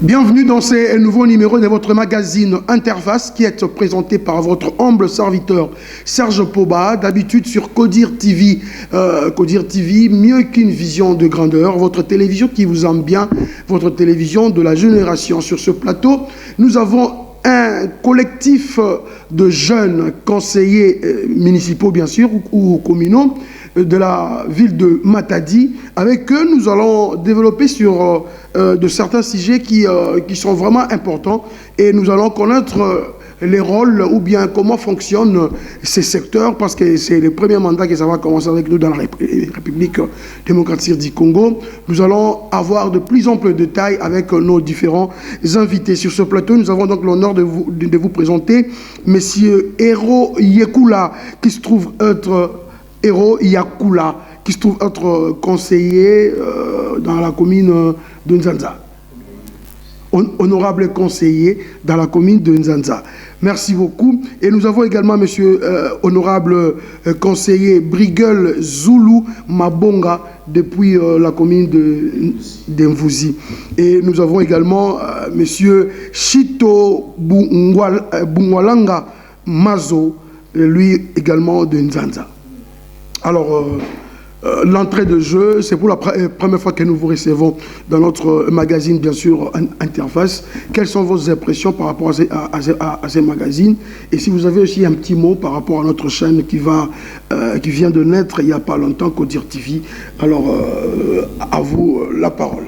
Bienvenue dans ce nouveau numéro de votre magazine Interface qui est présenté par votre humble serviteur Serge Poba, d'habitude sur Codir TV. Codir TV, mieux qu'une vision de grandeur, votre télévision qui vous aime bien, votre télévision de la génération. Sur ce plateau, nous avons un collectif de jeunes conseillers municipaux, bien sûr, ou communaux, de la ville de Matadi. Avec eux, nous allons développer sur de certains sujets qui sont vraiment importants et nous allons connaître les rôles ou bien comment fonctionnent ces secteurs parce que c'est le premier mandat que ça va commencer avec nous dans la République démocratique du Congo. Nous allons avoir de plus amples détails avec nos différents invités. Sur ce plateau, nous avons donc l'honneur de vous présenter Monsieur Hero Yekula qui se trouve être qui se trouve être conseiller dans la commune de Nzanza. Honorable conseiller dans la commune de Nzanza. Merci beaucoup. Et nous avons également monsieur honorable conseiller Briguel Zulu Mabonga depuis la commune de Mvuzi. Et nous avons également monsieur Chito Bungwalanga Mazo, lui également de Nzanza. Alors, l'entrée de jeu, c'est pour la première fois que nous vous recevons dans notre magazine, bien sûr, Interface. Quelles sont vos impressions par rapport à ces magazines? Et si vous avez aussi un petit mot par rapport à notre chaîne qui vient de naître il n'y a pas longtemps, Codir TV. Alors, à vous la parole.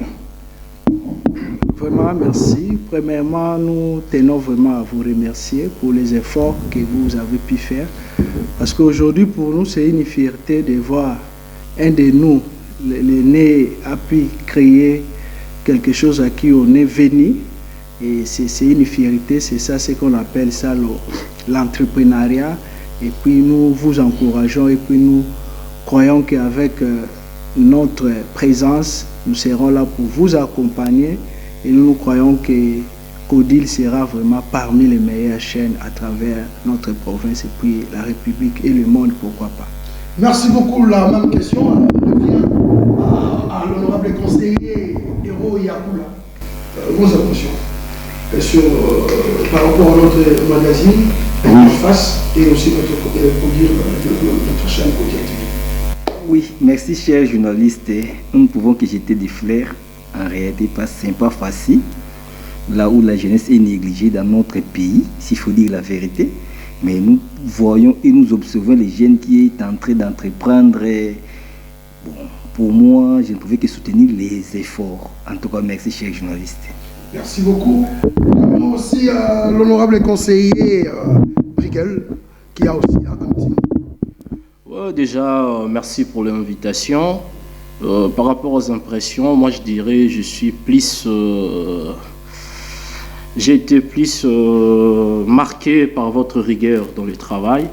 Vraiment, merci. Premièrement, nous tenons vraiment à vous remercier pour les efforts que vous avez pu faire. Parce qu'aujourd'hui, pour nous, c'est une fierté de voir un de nous, l'aîné, a pu créer quelque chose à qui on est venu. Et c'est une fierté, c'est ça ce qu'on appelle ça l'entrepreneuriat. Et puis nous vous encourageons et puis nous croyons qu'avec notre présence, nous serons là pour vous accompagner. Et nous croyons que Codil sera vraiment parmi les meilleures chaînes à travers notre province et puis la République et le monde, pourquoi pas. Merci beaucoup. La même question revient à l'honorable conseiller Hero Yakula. Vos impressions par rapport à notre magazine Interface et aussi notre chaîne Codir TV. Oui, merci cher journaliste. Nous ne pouvons que jeter des fleurs. En réalité, c'est pas facile. Là où la jeunesse est négligée dans notre pays, s'il faut dire la vérité. Mais nous voyons et nous observons les jeunes qui sont en train d'entreprendre. Bon, pour moi, je ne pouvais que soutenir les efforts. En tout cas, merci, cher journaliste. Merci beaucoup. Nous avons aussi l'honorable conseiller Briguel, qui a aussi un petit mot. Ouais, déjà, merci pour l'invitation. Par rapport aux impressions, moi je dirais j'ai été plus marqué par votre rigueur dans le travail.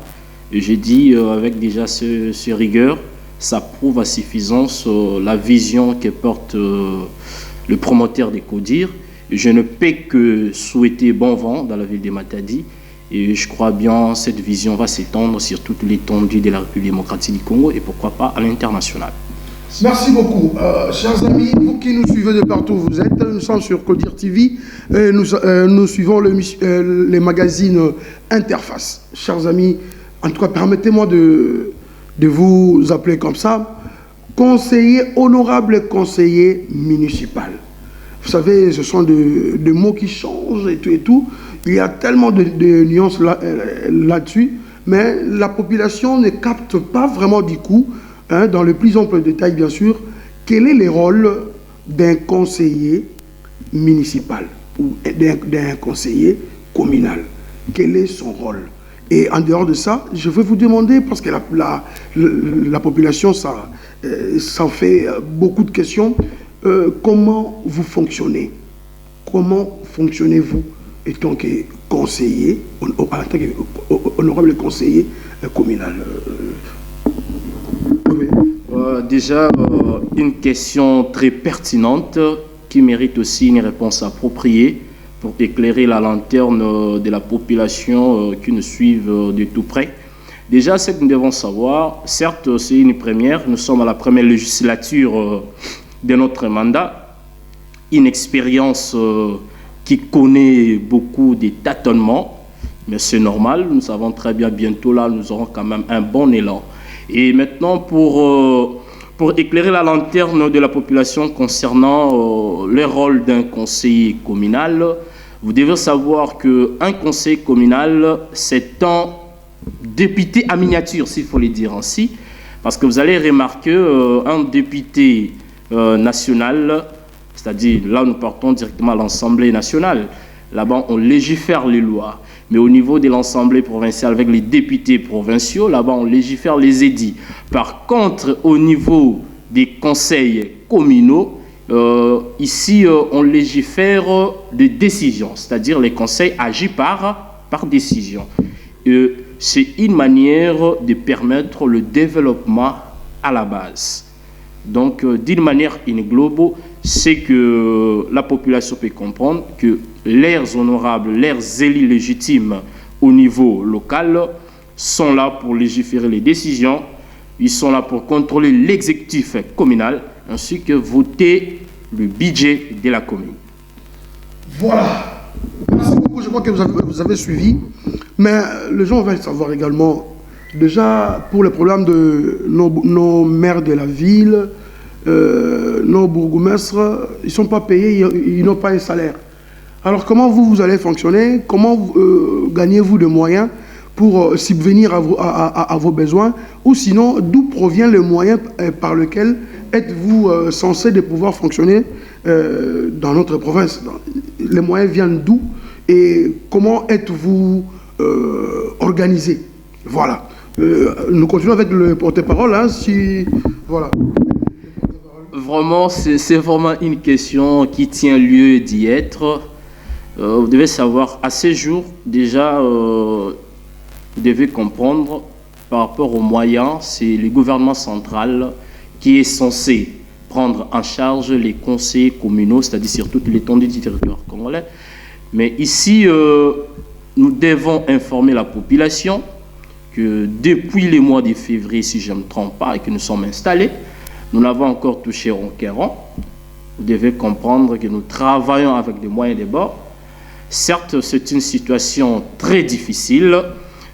Et j'ai dit avec déjà ce rigueur, ça prouve à suffisance la vision que porte le promoteur des Codir. Et je ne peux que souhaiter bon vent dans la ville de Matadi. Et je crois bien que cette vision va s'étendre sur toute l'étendue de la République démocratique du Congo et pourquoi pas à l'international. Merci beaucoup. Chers amis, vous qui nous suivez de partout où vous êtes, nous sommes sur Codir TV et nous suivons les magazines Interface. Chers amis, en tout cas, permettez-moi de vous appeler comme ça, honorable conseiller municipal. Vous savez, ce sont des mots qui changent et tout. Il y a tellement de nuances là-dessus, mais la population ne capte pas vraiment du coup, dans le plus ample détail, bien sûr, quel est le rôle d'un conseiller municipal ou d'un conseiller communal. Quel est son rôle? Et en dehors de ça, je vais vous demander, parce que la population, ça fait beaucoup de questions, comment vous fonctionnez? Comment fonctionnez-vous en tant que conseiller, en tant qu'honorable conseiller communal? Déjà, une question très pertinente qui mérite aussi une réponse appropriée pour éclairer la lanterne de la population qui nous suivent de tout près. Déjà, ce que nous devons savoir, certes, c'est une première, nous sommes à la première législature de notre mandat, une expérience qui connaît beaucoup de tâtonnements, mais c'est normal, nous savons très bien, bientôt là, nous aurons quand même un bon élan. Et maintenant, pour éclairer la lanterne de la population concernant le rôle d'un conseiller communal, vous devez savoir qu'un conseiller communal, c'est un député à miniature, s'il faut le dire ainsi, parce que vous allez remarquer un député national, c'est-à-dire là nous partons directement à l'Assemblée nationale, là-bas on légifère les lois, mais au niveau de l'Assemblée provinciale avec les députés provinciaux, là-bas on légifère les édits. Par contre, au niveau des conseils communaux, ici on légifère des décisions, c'est-à-dire les conseils agissent par décision. C'est une manière de permettre le développement à la base. Donc, d'une manière globale, c'est que la population peut comprendre que leurs honorables, leurs élus légitimes au niveau local sont là pour légiférer les décisions, ils sont là pour contrôler l'exécutif communal, ainsi que voter le budget de la commune. Voilà. Merci beaucoup, je crois que vous avez suivi. Mais les gens veulent savoir également, déjà pour les problèmes de nos maires de la ville, nos bourgmestres, ils ne sont pas payés, ils n'ont pas un salaire. Alors comment vous allez fonctionner? Comment gagnez-vous des moyens pour subvenir à vos besoins? Ou sinon, d'où provient le moyen par lequel êtes-vous censé de pouvoir fonctionner dans notre province? Les moyens viennent d'où et comment êtes-vous organisé? Voilà. Nous continuons avec le porte-parole. Hein, voilà. Vraiment, c'est vraiment une question qui tient lieu d'y être. Vous devez savoir, à ce jour, déjà, vous devez comprendre, par rapport aux moyens, c'est le gouvernement central qui est censé prendre en charge les conseils communaux, c'est-à-dire sur toute l'étendue du territoire congolais. Mais ici, nous devons informer la population que depuis le mois de février, si je ne me trompe pas, et que nous sommes installés, nous n'avons encore touché Ronquerron. Vous devez comprendre que nous travaillons avec des moyens de bord. Certes, c'est une situation très difficile,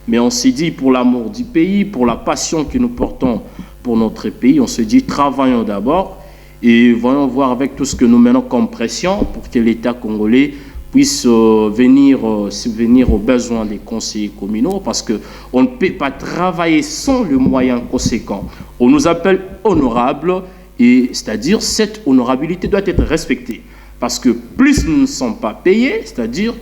mais on s'est dit, pour l'amour du pays, pour la passion que nous portons pour notre pays, on se dit, travaillons d'abord et voyons voir avec tout ce que nous menons comme pression pour que l'État congolais puisse venir subvenir aux besoins des conseillers communaux, parce qu'on ne peut pas travailler sans le moyen conséquent. On nous appelle honorables, et c'est-à-dire cette honorabilité doit être respectée. Parce que plus nous ne sommes pas payés, c'est-à-dire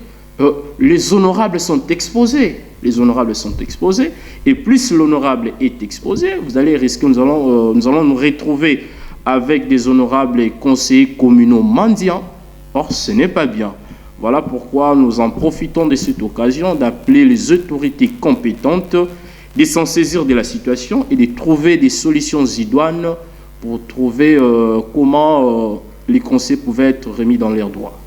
les honorables sont exposés. Les honorables sont exposés, et plus l'honorable est exposé, vous allez risquer, nous allons nous retrouver avec des honorables conseillers communaux mendiants. Or, ce n'est pas bien. Voilà pourquoi nous en profitons de cette occasion d'appeler les autorités compétentes de s'en saisir de la situation et de trouver des solutions idoines pour trouver comment les conseils pouvaient être remis dans leurs droits.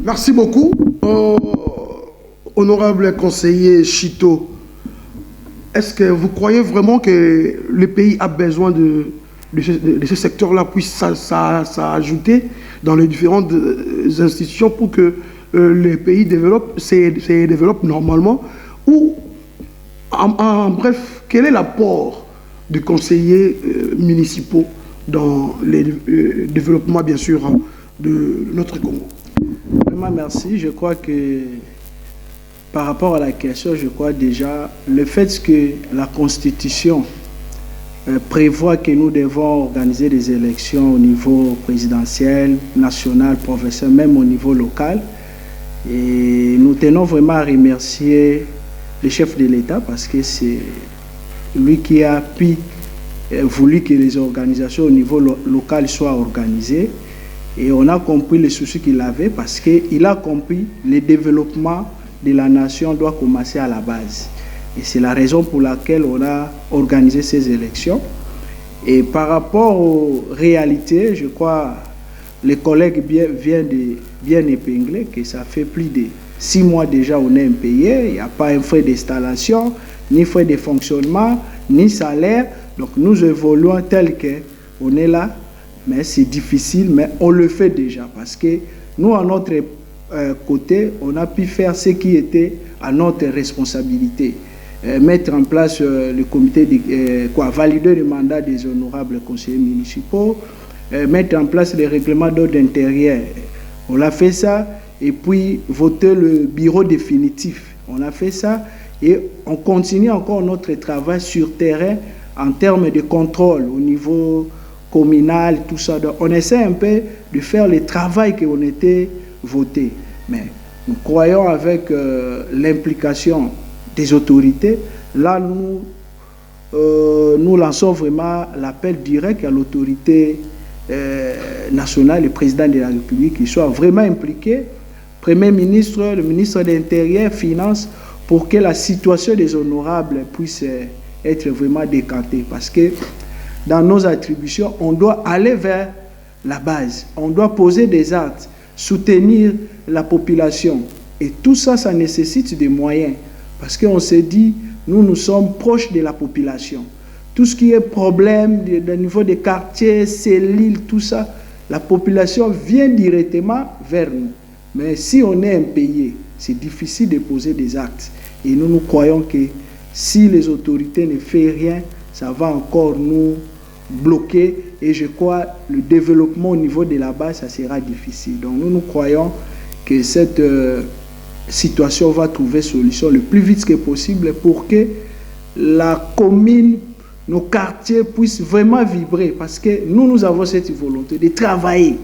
Merci beaucoup. Honorable conseiller Chito, est-ce que vous croyez vraiment que le pays a besoin de ce secteur-là puisse s'ajouter dans les différentes institutions pour que le pays se développe normalement? Ou, en bref, quel est l'apport des conseillers municipaux dans le développement, bien sûr, de notre Congo? Vraiment, merci. Je crois que par rapport à la question, je crois déjà le fait que la Constitution prévoit que nous devons organiser des élections au niveau présidentiel, national, provincial, même au niveau local. Et nous tenons vraiment à remercier le chef de l'État parce que c'est lui qui a voulu que les organisations au niveau local soient organisées. Et on a compris les soucis qu'il avait parce qu'il a compris le développement de la nation doit commencer à la base. Et c'est la raison pour laquelle on a organisé ces élections. Et par rapport aux réalités, je crois les collègues viennent de bien épingler que ça fait plus de 6 mois déjà on est impayé. Il n'y a pas un frais d'installation, ni frais de fonctionnement, ni salaire. Donc nous évoluons tel qu'on est là. mais c'est difficile, mais on le fait déjà parce que nous, à notre côté, on a pu faire ce qui était à notre responsabilité. Mettre en place le comité, valider le mandat des honorables conseillers municipaux, mettre en place les règlements d'ordre intérieur. On a fait ça, et puis voter le bureau définitif. On a fait ça, et on continue encore notre travail sur terrain en termes de contrôle au niveau communal, tout ça. Donc, on essaie un peu de faire le travail qu'on était voté. Mais nous croyons avec l'implication des autorités. Là, nous lançons vraiment l'appel direct à l'autorité nationale, le président de la République, qui soit vraiment impliqué, Premier ministre, le ministre de l'Intérieur, Finances, pour que la situation des honorables puisse être vraiment décantée. Parce que dans nos attributions, on doit aller vers la base, on doit poser des actes, soutenir la population. Et tout ça, ça nécessite des moyens. Parce qu'on s'est dit, nous sommes proches de la population. Tout ce qui est problème au niveau des quartiers, cellules, tout ça, la population vient directement vers nous. Mais si on est impayé, c'est difficile de poser des actes. Et nous croyons que si les autorités ne font rien, ça va encore nous bloquer. Et je crois que le développement au niveau de la base, ça sera difficile. Donc nous croyons que cette situation va trouver solution le plus vite que possible pour que la commune, nos quartiers puissent vraiment vibrer. Parce que nous avons cette volonté de travailler.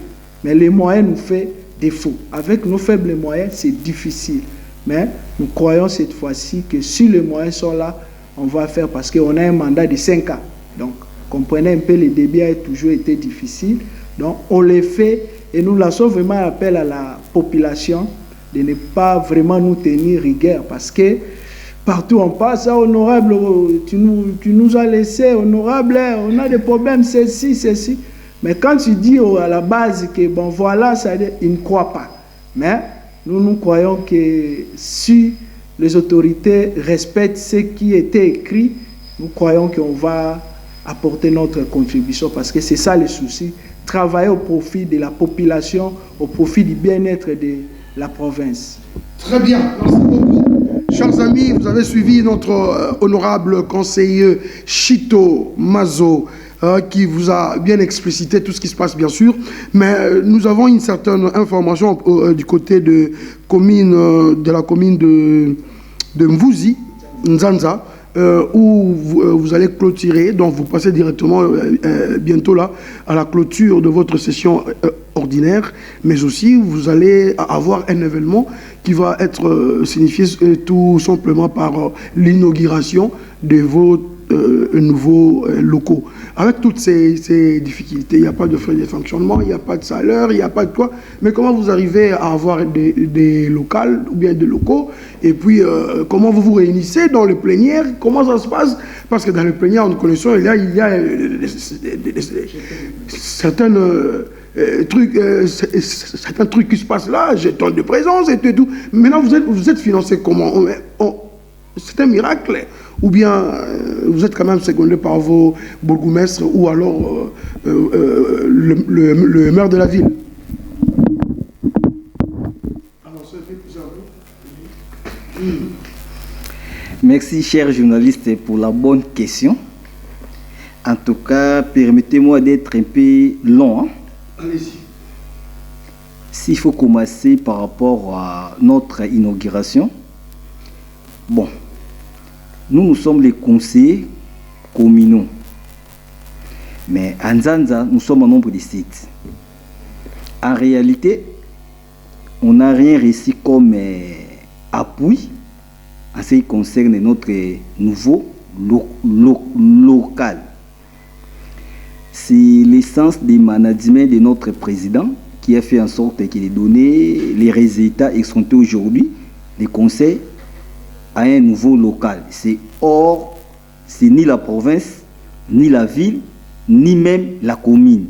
Mais les moyens nous font défaut. Avec nos faibles moyens, c'est difficile. Mais nous croyons cette fois-ci que si les moyens sont là, on va faire parce qu'on a un mandat de 5 ans. Donc, comprenez un peu, le débit a toujours été difficile. Donc, on les fait et nous lançons vraiment un appel à la population de ne pas vraiment nous tenir rigueur parce que partout on passe, honorable, tu nous as laissé, honorable, on a des problèmes, ceci. Mais quand tu dis à la base que bon voilà, ça, ils ne croient pas. Mais nous croyons que si les autorités respectent ce qui était écrit, nous croyons qu'on va apporter notre contribution parce que c'est ça le souci. Travailler au profit de la population, au profit du bien-être de la province. Très bien, merci beaucoup. Chers amis, vous avez suivi notre honorable conseiller Chito Mazo, qui vous a bien explicité tout ce qui se passe, bien sûr. Mais nous avons une certaine information du côté de la commune de Mvouzi, Nzanza, où vous allez clôturer. Donc, vous passez directement bientôt là à la clôture de votre session ordinaire. Mais aussi, vous allez avoir un événement qui va être signifié tout simplement par l'inauguration de vos nouveaux locaux. Avec toutes ces difficultés, il n'y a pas de frais de fonctionnement, il n'y a pas de salaire, il n'y a pas de quoi. Mais comment vous arrivez à avoir des locales ou bien des locaux? Et puis, comment vous vous réunissez dans le plénière? Comment ça se passe? Parce que dans le plénière, nous connaissons, il y a certains trucs qui se passent là, jetons de présence et tout. Maintenant, vous êtes financé comment? C'est un miracle? Ou bien vous êtes quand même secondé par vos bourgmestres ou alors le maire de la ville? Merci, cher journaliste, pour la bonne question. En tout cas, permettez-moi d'être un peu long. Allez-y. S'il faut commencer par rapport à notre inauguration, bon, nous sommes les conseillers communaux. Mais à Nzanza, nous sommes en nombre de 7. En réalité, on n'a rien reçu comme appui en ce qui concerne notre nouveau local. C'est l'essence du management de notre président qui a fait en sorte qu'il ait donné les résultats escomptés aujourd'hui, les conseils à un nouveau local. Or, c'est ni la province, ni la ville, ni même la commune.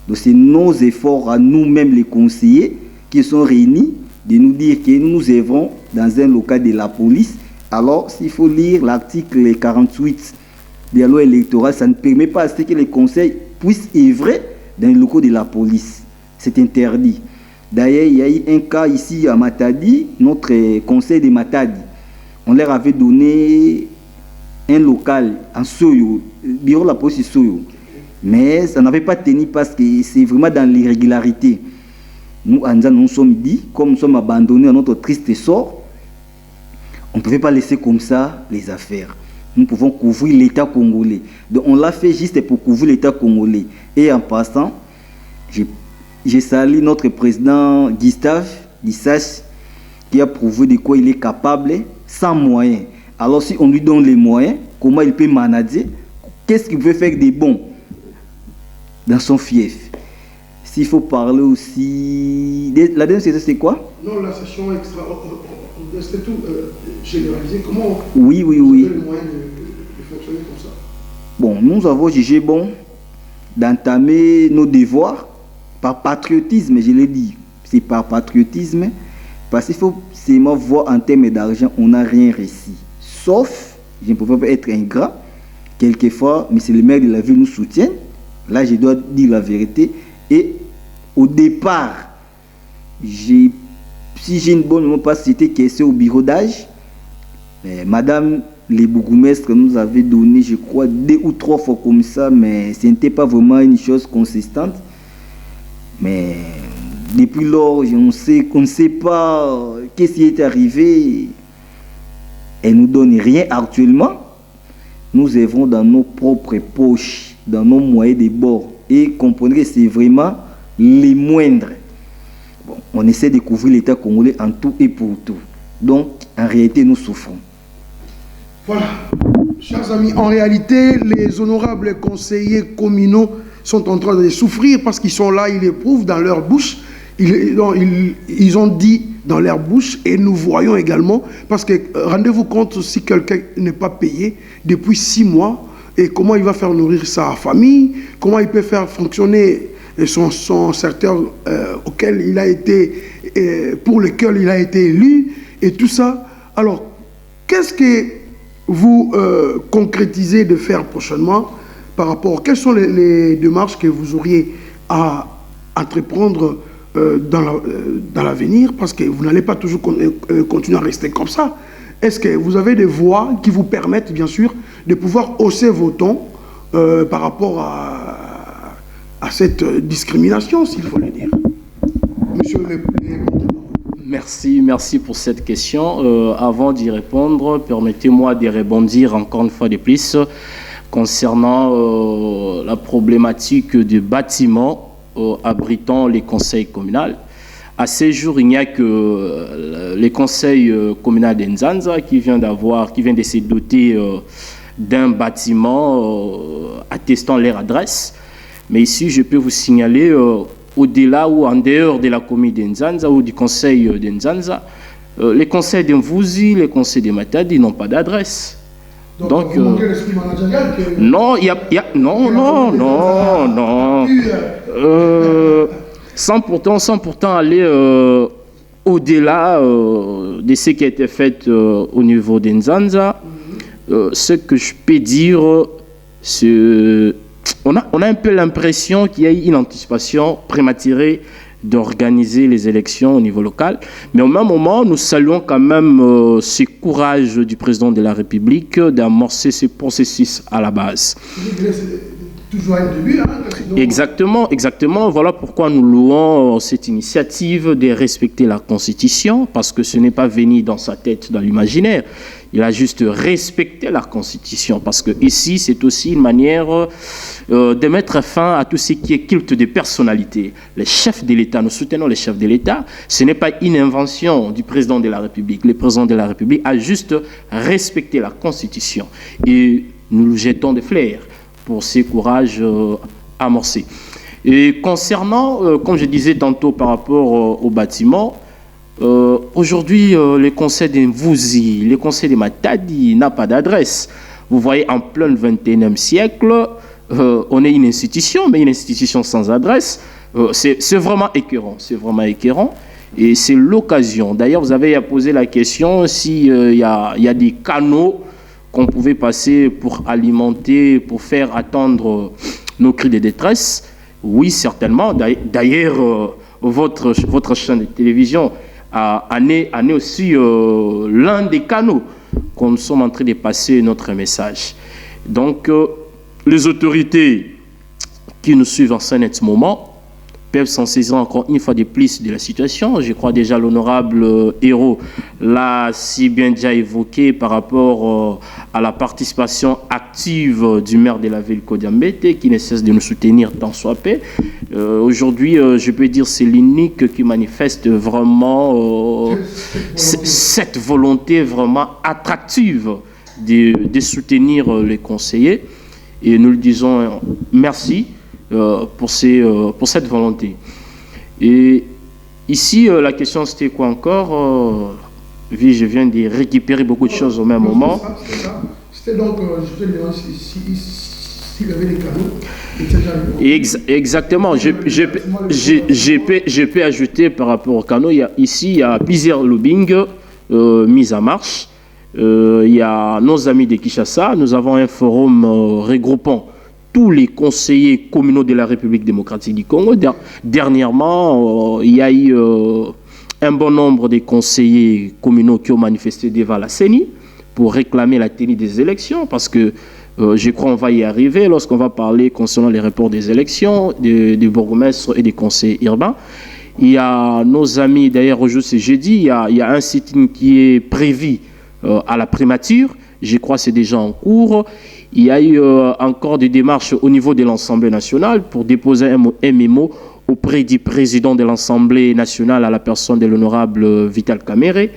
Donc c'est nos efforts à nous-mêmes les conseillers qui sont réunis de nous dire que nous œuvrons dans un local de la police. Alors, s'il faut lire l'article 48 de la loi électorale, ça ne permet pas à ce que les conseils puissent œuvrer dans les locaux de la police. C'est interdit. D'ailleurs, il y a eu un cas ici à Matadi, notre conseil de Matadi. On leur avait donné un local en Soyo, bureau de la police Soyo. Mais ça n'avait pas tenu parce que c'est vraiment dans l'irrégularité. Nous, Anza, nous sommes dit, comme nous sommes abandonnés à notre triste sort, on ne pouvait pas laisser comme ça les affaires. Nous pouvons couvrir l'État congolais. Donc on l'a fait juste pour couvrir l'État congolais. Et en passant, j'ai salué notre président Gustave Dissach, qui a prouvé de quoi il est capable sans moyens. Alors si on lui donne les moyens, comment il peut manager? Qu'est-ce qu'il peut faire de bon dans son fief? S'il faut parler aussi... La dernière session, c'est quoi? Non, la session extra... C'était tout généralisé. Comment oui. vous avez le moyen de fonctionner comme ça? Bon, nous avons jugé bon d'entamer nos devoirs par patriotisme, je l'ai dit. C'est par patriotisme, parce qu'il faut seulement voir en termes d'argent, on n'a rien réussi. Sauf, je ne pouvais pas être ingrat, quelquefois, M. le maire de la ville nous soutient. Là, je dois dire la vérité. Et au départ, si j'ai une bonne mémoire, parce que c'était question au bureau d'âge, madame les bourgmestres nous avait donné, je crois, 2 ou 3 fois comme ça, mais ce n'était pas vraiment une chose consistante. Mais depuis lors, on ne sait pas qu'est-ce qui est arrivé. Elle ne nous donne rien actuellement. Nous œuvrons dans nos propres poches, dans nos moyens de bord. Et comprenez que c'est vraiment les moindres. Bon, on essaie de couvrir l'État congolais en tout et pour tout. Donc, en réalité, nous souffrons. Voilà. Chers amis, en réalité, les honorables conseillers communaux sont en train de souffrir parce qu'ils sont là, ils éprouvent dans leur bouche. Ils ont dit dans leur bouche, et nous voyons également, parce que rendez-vous compte si quelqu'un n'est pas payé depuis 6 mois, et comment il va faire nourrir sa famille, comment il peut faire fonctionner son secteur auquel il a été, pour lequel il a été élu, et tout ça. Alors, qu'est-ce que vous concrétisez de faire prochainement par rapport, quelles sont les démarches que vous auriez à entreprendre dans l'avenir, parce que vous n'allez pas toujours continuer à rester comme ça. Est-ce que vous avez des voies qui vous permettent, bien sûr, de pouvoir hausser vos tons par rapport à cette discrimination, s'il faut le dire? Monsieur le Merci pour cette question. Avant d'y répondre, permettez-moi de rebondir encore une fois de plus concernant la problématique du bâtiment abritant les conseils communaux. À ce jour, il n'y a que les conseils communaux d'Nzanza qui vient de se doter d'un bâtiment attestant leur adresse. Mais ici, je peux vous signaler, au-delà ou en dehors de la commune d'Nzanza ou du conseil d'Nzanza, les conseils d'Mvouzi, les conseils de Matadi n'ont pas d'adresse. Donc, non, sans pourtant aller au-delà de ce qui a été fait au niveau d'Nzanza, ce que je peux dire, c'est on a un peu l'impression qu'il y a eu une anticipation prématurée d'organiser les élections au niveau local. Mais au même moment, nous saluons quand même ce courage du président de la République d'amorcer ce processus à la base. Toujours un début, hein, Exactement. Voilà pourquoi nous louons cette initiative de respecter la Constitution, parce que ce n'est pas venu dans sa tête, dans l'imaginaire. Il a juste respecté la Constitution, parce que ici, c'est aussi une manière de mettre fin à tout ce qui est culte de personnalité. Les chefs de l'État, nous soutenons les chefs de l'État. Ce n'est pas une invention du président de la République. Le président de la République a juste respecté la Constitution. Et nous lui jetons des fleurs pour ce courage amorcé. Et concernant, comme je disais tantôt par rapport au bâtiment, aujourd'hui, le conseil de Mvouzi, le conseil de Matadi n'a pas d'adresse. Vous voyez, en plein 21e siècle, on est une institution, mais une institution sans adresse. C'est vraiment écœurant. Et c'est l'occasion. D'ailleurs, vous avez posé la question s'il y a des canaux qu'on pouvait passer pour alimenter, pour faire attendre nos cris de détresse. Oui, certainement. D'ailleurs, votre chaîne de télévision en est aussi l'un des canaux qu'on sommes en train de passer notre message. Donc, les autorités qui nous suivent en ce moment peuvent s'en saisir encore une fois de plus de la situation. Je crois déjà l'honorable Hérault l'a si bien déjà évoqué par rapport à la participation active du maire de la ville Kodiambete qui ne cesse de nous soutenir tant soit peu. Aujourd'hui, je peux dire c'est l'unique qui manifeste vraiment cette volonté vraiment attractive de soutenir les conseillers. Et nous le disons merci pour cette volonté. Et ici, la question c'était quoi encore je viens de récupérer beaucoup de choses au même moment. C'était donc, je te demande s'il y avait des canaux. Exactement. Je peux ajouter par rapport au canaux, ici, il y a plusieurs lobbying mis en marche. Il y a nos amis de Kinshasa. Nous avons un forum regroupant tous les conseillers communaux de la République démocratique du Congo. Dernièrement, il y a eu un bon nombre de conseillers communaux qui ont manifesté devant la CENI pour réclamer la tenue des élections, parce que je crois qu'on va y arriver lorsqu'on va parler concernant les reports des élections, des bourgmestres et des conseillers urbains. Il y a nos amis, d'ailleurs, aujourd'hui c'est jeudi, il y a un sit-in qui est prévu à la primature. Je crois que c'est déjà en cours. Il y a eu encore des démarches au niveau de l'Assemblée nationale pour déposer un mémo auprès du président de l'Assemblée nationale à la personne de l'honorable Vital Kamerhe.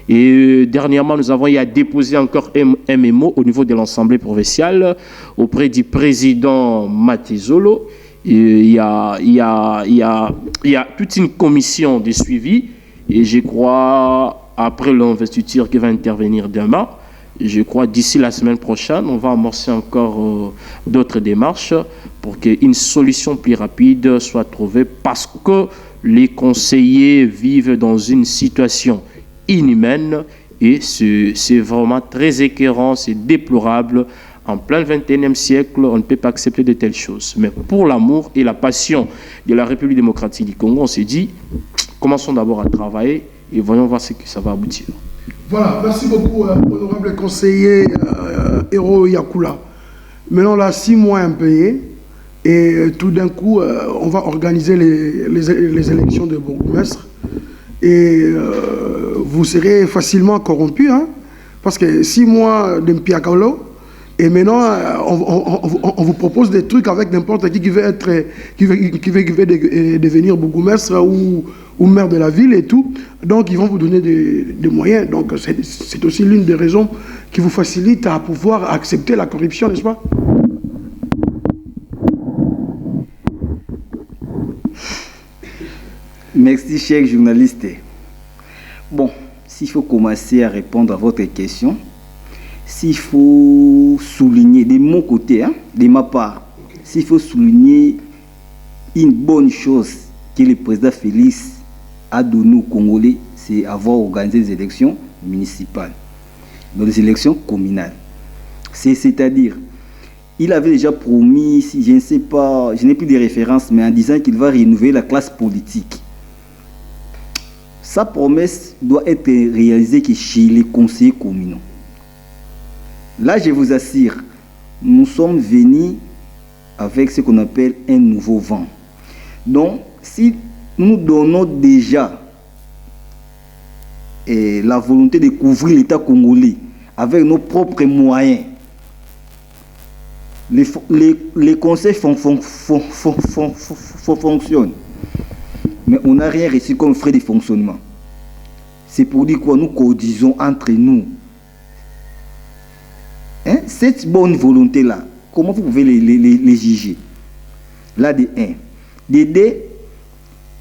Et dernièrement, nous avons déposé encore un mémo au niveau de l'Assemblée provinciale auprès du président Matezolo. Et il y a toute une commission de suivi. Et je crois, après l'investiture qui va intervenir demain, je crois d'ici la semaine prochaine, on va amorcer encore d'autres démarches pour qu'une solution plus rapide soit trouvée, parce que les conseillers vivent dans une situation inhumaine et c'est vraiment très écœurant, c'est déplorable. En plein XXIe siècle, on ne peut pas accepter de telles choses. Mais pour l'amour et la passion de la République démocratique du Congo, on s'est dit, commençons d'abord à travailler et voyons voir ce que ça va aboutir. Voilà, merci beaucoup, honorable conseiller Hérault Yakula. Maintenant, là, 6 mois impayés, et tout d'un coup, on va organiser les élections de bourgmestre. Et vous serez facilement corrompu, hein, parce que 6 mois d'Mpiakalo, et maintenant, on vous propose des trucs avec n'importe qui veut devenir bourgmestre ou maire de la ville et tout. Donc, ils vont vous donner des moyens. Donc, c'est aussi l'une des raisons qui vous facilite à pouvoir accepter la corruption, n'est-ce pas? Merci, cher journaliste. Bon, s'il faut commencer à répondre à votre question, s'il faut souligner, de mon côté, hein, de ma part, s'il faut souligner une bonne chose que le président Félix a donné aux Congolais, c'est avoir organisé des élections municipales, donc des élections communales. C'est-à-dire, il avait déjà promis, si je ne sais pas, je n'ai plus de références, mais en disant qu'il va renouveler la classe politique. Sa promesse doit être réalisée que chez les conseillers communaux. Là, je vous assure, nous sommes venus avec ce qu'on appelle un nouveau vent. Donc, si nous donnons déjà la volonté de couvrir l'État congolais avec nos propres moyens, les conseils fonctionnent. Mais on n'a rien reçu comme frais de fonctionnement. C'est pour dire quoi? Nous cotisons entre nous. Hein? Cette bonne volonté-là, comment vous pouvez les juger? Là, de 1. De 2,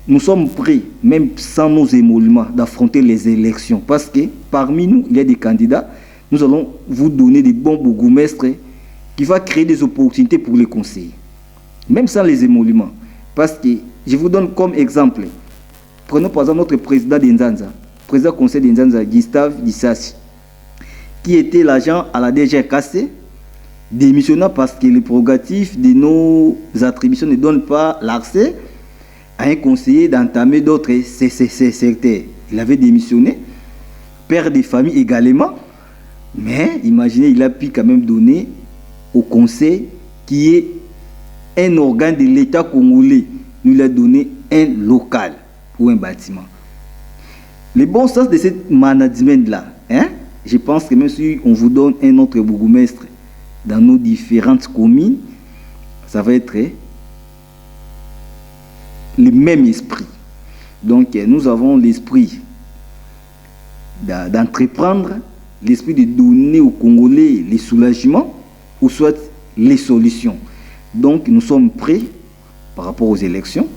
nous sommes prêts, même sans nos émoluments, d'affronter les élections. Parce que parmi nous, il y a des candidats. Nous allons vous donner des bons bourgmestres qui vont créer des opportunités pour les conseillers. Même sans les émoluments. Parce que, je vous donne comme exemple, prenons par exemple notre président d'Inzanza, président conseil d'Inzanza, Gustave Dissassi, qui était l'agent à la DGRKC, démissionnant parce que les prérogatives de nos attributions ne donnent pas l'accès à un conseiller d'entamer d'autres secteurs. Il avait démissionné, père de famille également, mais imaginez, il a pu quand même donner au conseil qui est un organe de l'État congolais. Nous lui a donné un local pour un bâtiment. Le bon sens de ce management-là, je pense que même si on vous donne un autre bourgmestre dans nos différentes communes, ça va être le même esprit. Donc nous avons l'esprit d'entreprendre, l'esprit de donner aux Congolais les soulagements ou soit les solutions. Donc nous sommes prêts par rapport aux élections.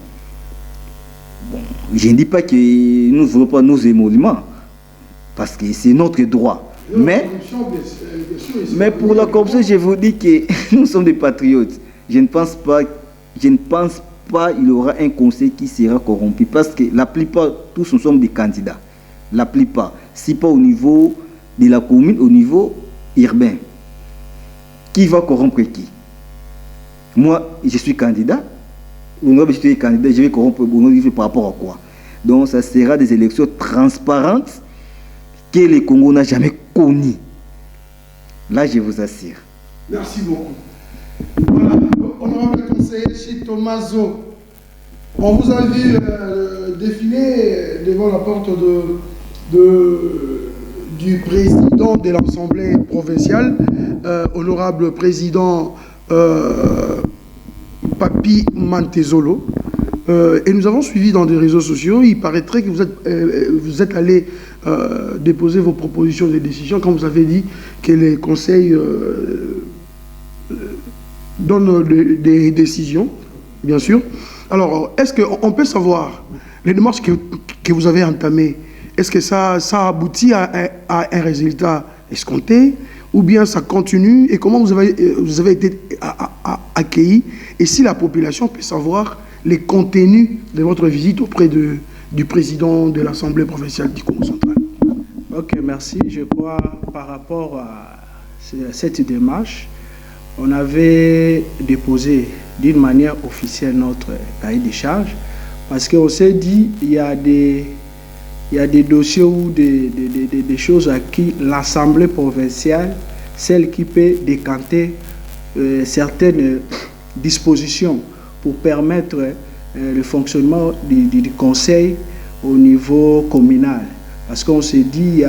Bon, je ne dis pas que nous ne voulons pas nos émoluments, parce que c'est notre droit. Mais pour la corruption, je vous dis que nous sommes des patriotes. Je ne pense pas qu'il y aura un conseil qui sera corrompu, parce que la plupart, tous nous sommes des candidats. La plupart, si pas au niveau de la commune, au niveau urbain. Qui va corrompre qui? Moi, je suis candidat. Je suis candidat, je vais corrompre par rapport à quoi? Donc, ça sera des élections transparentes que le Congo n'a jamais connues. Là, je vous assure. Merci beaucoup. Voilà, honorable conseiller chez Tomaso, on vous a vu défiler devant la porte du président de l'Assemblée provinciale, honorable président Papi Mantezolo. Et nous avons suivi dans des réseaux sociaux. Il paraîtrait que vous êtes allé déposer vos propositions de décision quand vous avez dit que les conseils donnent des décisions, bien sûr. Alors, est-ce qu'on peut savoir les démarches que vous avez entamées? Est-ce que ça aboutit à un résultat escompté, ou bien ça continue? Et comment vous avez été accueillis? Et si la population peut savoir les contenus de votre visite auprès du président de l'Assemblée provinciale du Congo central? Ok, merci. Je crois par rapport à cette démarche, on avait déposé d'une manière officielle notre cahier de charges, parce qu'on s'est dit il y a des dossiers ou des choses à qui l'Assemblée provinciale, celle qui peut décanter certaines dispositions pour permettre le fonctionnement du conseil au niveau communal. Parce qu'on s'est dit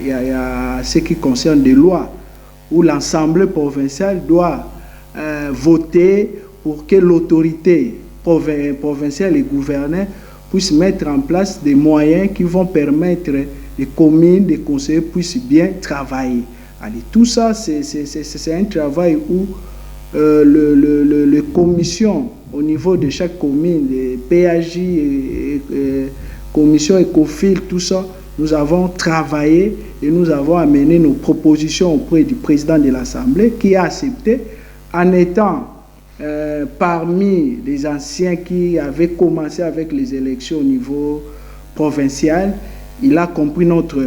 il y a ce qui concerne des lois où l'Assemblée provinciale doit voter pour que l'autorité provinciale et gouverneur puissent mettre en place des moyens qui vont permettre les communes, les conseillers puissent bien travailler. Allez, tout ça, c'est un travail où les commissions au niveau de chaque commune, les PAJ, commission ECOFIL, tout ça, nous avons travaillé et nous avons amené nos propositions auprès du président de l'Assemblée qui a accepté en étant parmi les anciens qui avaient commencé avec les élections au niveau provincial. Il a compris notre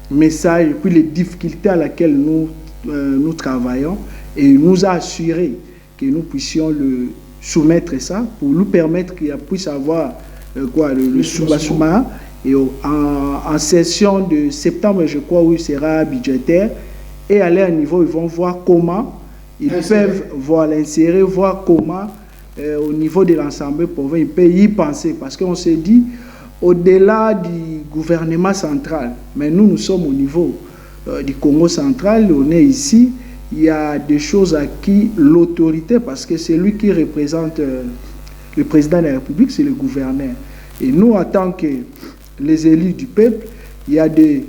message et puis les difficultés à laquelle nous travaillons, et il nous a assuré que nous puissions le soumettre ça pour nous permettre qu'il puisse avoir le soubassement. Et en session de septembre, je crois, où il sera budgétaire, et à leur niveau, ils vont voir comment ils peuvent l'insérer, voir comment au niveau de l'Assemblée provinciale, ils peuvent y penser. Parce qu'on s'est dit, au-delà du gouvernement central, mais nous sommes au niveau du Congo central, on est ici, il y a des choses à qui l'autorité, parce que c'est lui qui représente le président de la République, c'est le gouverneur. Et nous, en tant que les élus du peuple, il y a des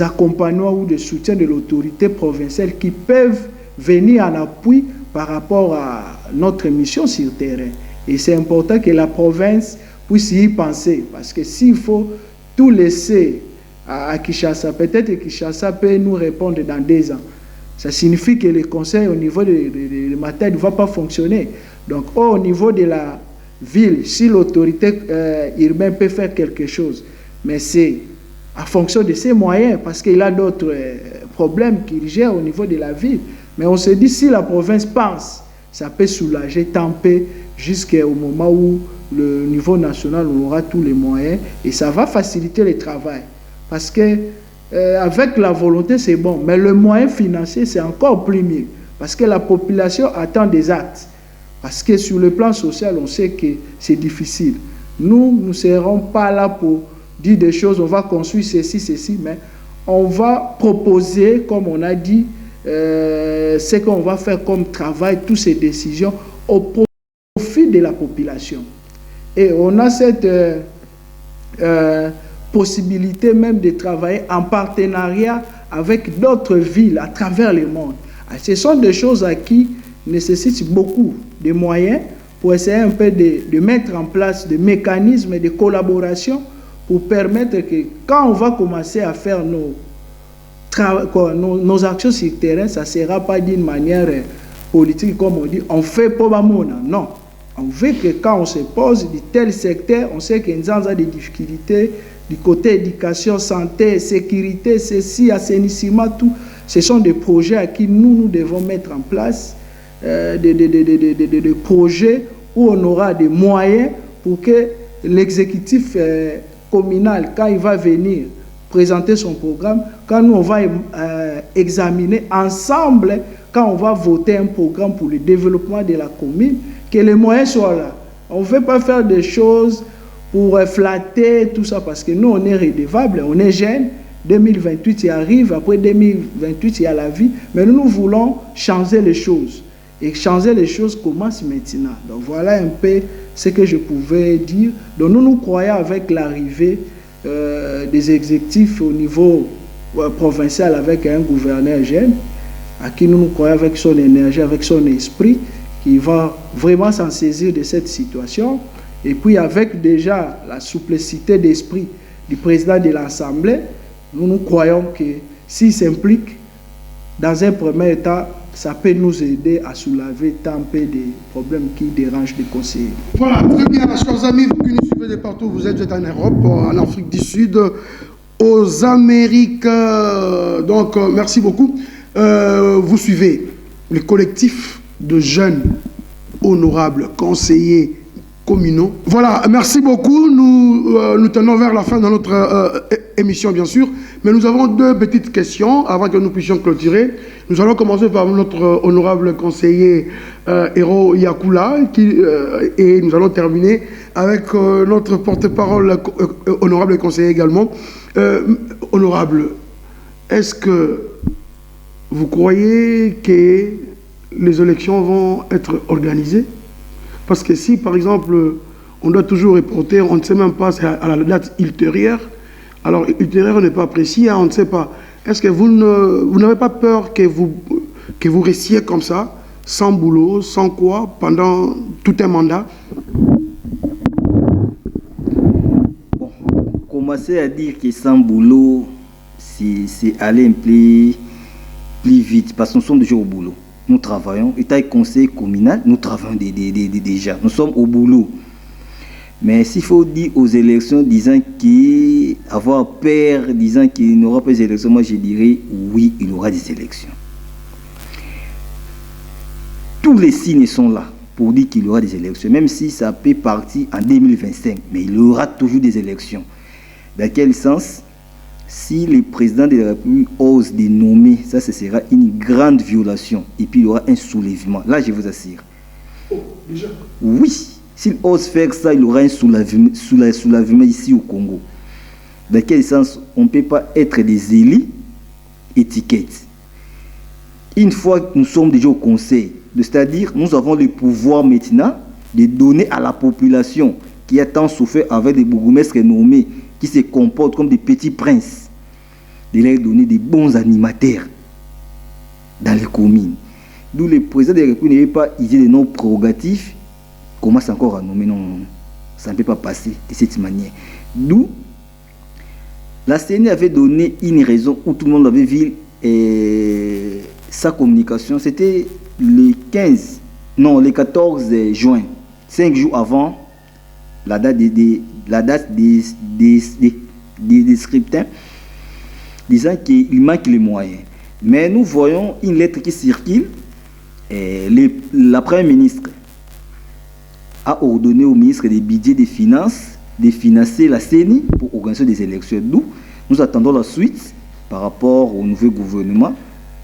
accompagnements ou des soutiens de l'autorité provinciale qui peuvent venir en appui par rapport à notre mission sur terrain. Et c'est important que la province puisse y penser, parce que s'il faut tout laisser à Kinshasa, peut-être que Kinshasa peut nous répondre dans 2 ans. Ça signifie que le conseil au niveau de Matadi ne va pas fonctionner. Donc au niveau de la ville, si l'autorité urbaine peut faire quelque chose, mais c'est en fonction de ses moyens, parce qu'il a d'autres problèmes qu'il gère au niveau de la ville. Mais on se dit, si la province pense, ça peut soulager, tamper, jusqu'au moment où le niveau national aura tous les moyens, et ça va faciliter le travail. Parce que avec la volonté, c'est bon, mais le moyen financier, c'est encore plus mieux. Parce que la population attend des actes. Parce que sur le plan social, on sait que c'est difficile. Nous ne serons pas là pour dire des choses, on va construire ceci, mais on va proposer, comme on a dit, ce qu'on va faire comme travail, toutes ces décisions au profit de la population. Et on a cette possibilité même de travailler en partenariat avec d'autres villes à travers le monde. Ce sont des choses qui nécessitent beaucoup de moyens pour essayer un peu de mettre en place des mécanismes de collaboration pour permettre que quand on va commencer à faire nos actions sur le terrain, ça ne sera pas d'une manière politique comme on dit, on fait pour Bamona. Non. On veut que quand on se pose de tel secteur, on sait qu'il y a des difficultés du côté éducation, santé, sécurité, ceci, assainissement, tout. Ce sont des projets à qui nous devons mettre en place, des projets où on aura des moyens pour que l'exécutif communal, quand il va venir présenter son programme, quand nous on va examiner ensemble, quand on va voter un programme pour le développement de la commune, que les moyens soient là. On ne veut pas faire des choses pour flatter tout ça, parce que nous, on est redevable, on est jeune. 2028, il arrive, après 2028, il y a la vie, mais nous voulons changer les choses. Et changer les choses commence maintenant. Donc voilà un peu ce que je pouvais dire. Donc nous croyons avec l'arrivée des exécutifs au niveau provincial avec un gouverneur jeune, à qui nous croyons avec son énergie, avec son esprit, qui va vraiment s'en saisir de cette situation. Et puis avec déjà la souplicité d'esprit du président de l'Assemblée, nous croyons que s'il s'implique, dans un premier état, ça peut nous aider à soulever tant peu de problèmes qui dérangent les conseillers. Voilà, très bien, chers amis, vous qui nous suivez de partout, vous êtes en Europe, en Afrique du Sud, aux Amériques. Donc, merci beaucoup. Vous suivez le collectif de jeunes honorables conseillers communaux. Voilà, merci beaucoup. Nous tenons vers la fin de notre émission, bien sûr, mais nous avons deux petites questions avant que nous puissions clôturer. Nous allons commencer par notre honorable conseiller Hero Yakula, et nous allons terminer avec notre porte-parole honorable conseiller également. Honorable, est-ce que vous croyez que les élections vont être organisées? Parce que si, par exemple, on doit toujours reporter, on ne sait même pas, c'est à la date ultérieure. Alors, ultérieure n'est pas précis, hein, on ne sait pas. Est-ce que vous n'avez pas peur que vous restiez comme ça, sans boulot, sans quoi, pendant tout un mandat? Bon, commencer à dire que sans boulot, c'est aller un peu plus vite, parce que nous sommes déjà au boulot. Nous travaillons, État et conseil communal, nous travaillons déjà. Nous sommes au boulot. Mais s'il faut dire aux élections, disant avoir peur, disant qu'il n'y aura pas d'élections, moi je dirais oui, il y aura des élections. Tous les signes sont là pour dire qu'il y aura des élections, même si ça peut partir en 2025, mais il y aura toujours des élections. Dans quel sens? Si le président de la République ose de nommer, ça ce sera une grande violation. Et puis il y aura un soulèvement. Là, je vous assure. Oh, déjà? Oui. S'il ose faire ça, il y aura un soulèvement ici au Congo. Dans quel sens? On ne peut pas être des élus étiquettes. Une fois que nous sommes déjà au conseil, c'est-à-dire nous avons le pouvoir maintenant de donner à la population qui a tant souffert avec des bourgmestres nommés, qui se comportent comme des petits princes, de leur donner des bons animateurs dans les communes. D'où le président de la République n'avait pas idée de nos prérogatives, commence encore à nommer, non, ça ne peut pas passer de cette manière. D'où la CENI avait donné une raison où tout le monde avait vu sa communication, c'était le 14 juin, 5 jours avant la date des scrutins. disant qu'il manque les moyens. Mais nous voyons une lettre qui circule. Et la Première ministre a ordonné au ministre des Budgets et des Finances de financer la CENI pour organiser des élections. Nous attendons la suite par rapport au nouveau gouvernement.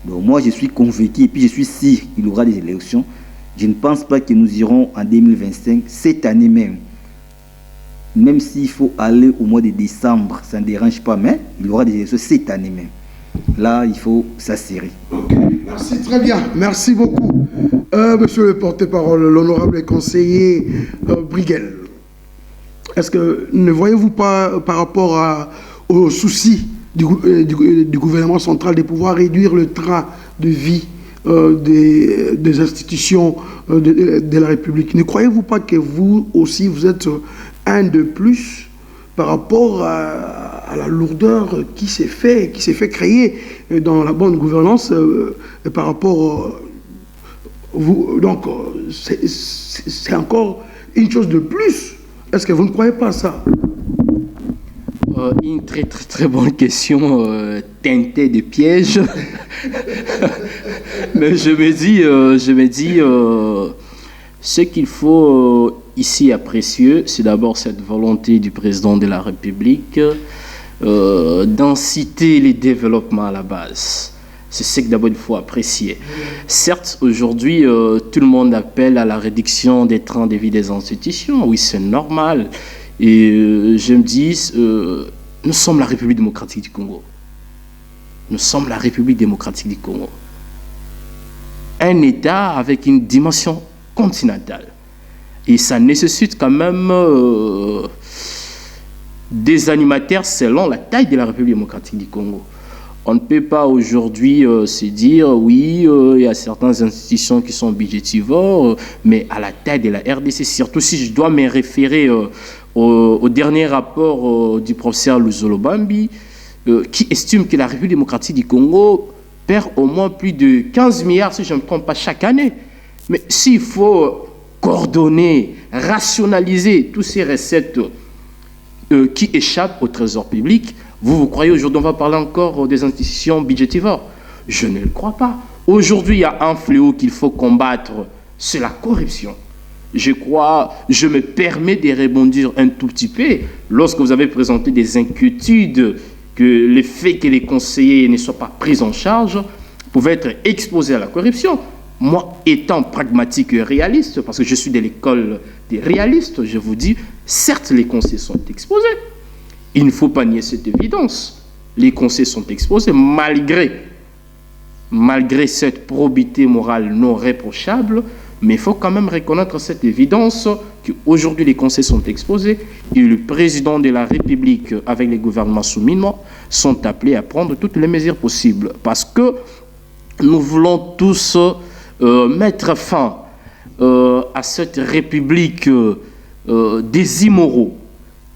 Donc moi, je suis convaincu et puis je suis sûr qu'il y aura des élections. Je ne pense pas que nous irons en 2025, cette année même. Même s'il faut aller au mois de décembre, ça ne dérange pas, mais il y aura des élections cette année même. Là, il faut s'assurer. Ok, merci, très bien. Merci beaucoup. Monsieur le porte-parole, l'honorable conseiller Briguel, est-ce que ne voyez-vous pas par rapport aux soucis du gouvernement central de pouvoir réduire le train de vie des institutions de la République? Ne croyez-vous pas que vous aussi, vous êtes un de plus par rapport à la lourdeur qui s'est fait créer dans la bonne gouvernance par rapport vous, donc c'est encore une chose de plus. Est-ce que vous ne croyez pas ça? Une très très très bonne question teintée de pièges. Mais je me dis ce qu'il faut ici apprécier, c'est d'abord cette volonté du président de la République d'inciter les développements à la base. C'est ce que d'abord il faut apprécier. Certes, aujourd'hui, tout le monde appelle à la réduction des trains de vie des institutions. Oui, c'est normal. Et je me dis, nous sommes la République démocratique du Congo. Nous sommes la République démocratique du Congo. Un État avec une dimension continentale. Et ça nécessite quand même des animateurs selon la taille de la République démocratique du Congo. On ne peut pas aujourd'hui se dire, oui, il y a certaines institutions qui sont budgétivores, mais à la taille de la RDC, surtout si je dois me référer au dernier rapport du professeur Luzolo Bambi, qui estime que la République démocratique du Congo perd au moins plus de 15 milliards, si je ne me trompe pas, chaque année. Mais s'il faut coordonner, rationaliser toutes ces recettes qui échappent au trésor public, vous croyez aujourd'hui, on va parler encore des institutions budgétivores? Je ne le crois pas. Aujourd'hui, il y a un fléau qu'il faut combattre, c'est la corruption. Je me permets de rebondir un tout petit peu lorsque vous avez présenté des inquiétudes que le fait que les conseillers ne soient pas pris en charge pouvaient être exposés à la corruption. Moi, étant pragmatique et réaliste, parce que je suis de l'école des réalistes, je vous dis, certes, les conseillers sont exposés. Il ne faut pas nier cette évidence. Les conseillers sont exposés malgré cette probité morale non réprochable, mais il faut quand même reconnaître cette évidence qu'aujourd'hui les conseillers sont exposés et le président de la République avec les gouvernements soumis sont appelés à prendre toutes les mesures possibles parce que nous voulons tous mettre fin à cette République des immoraux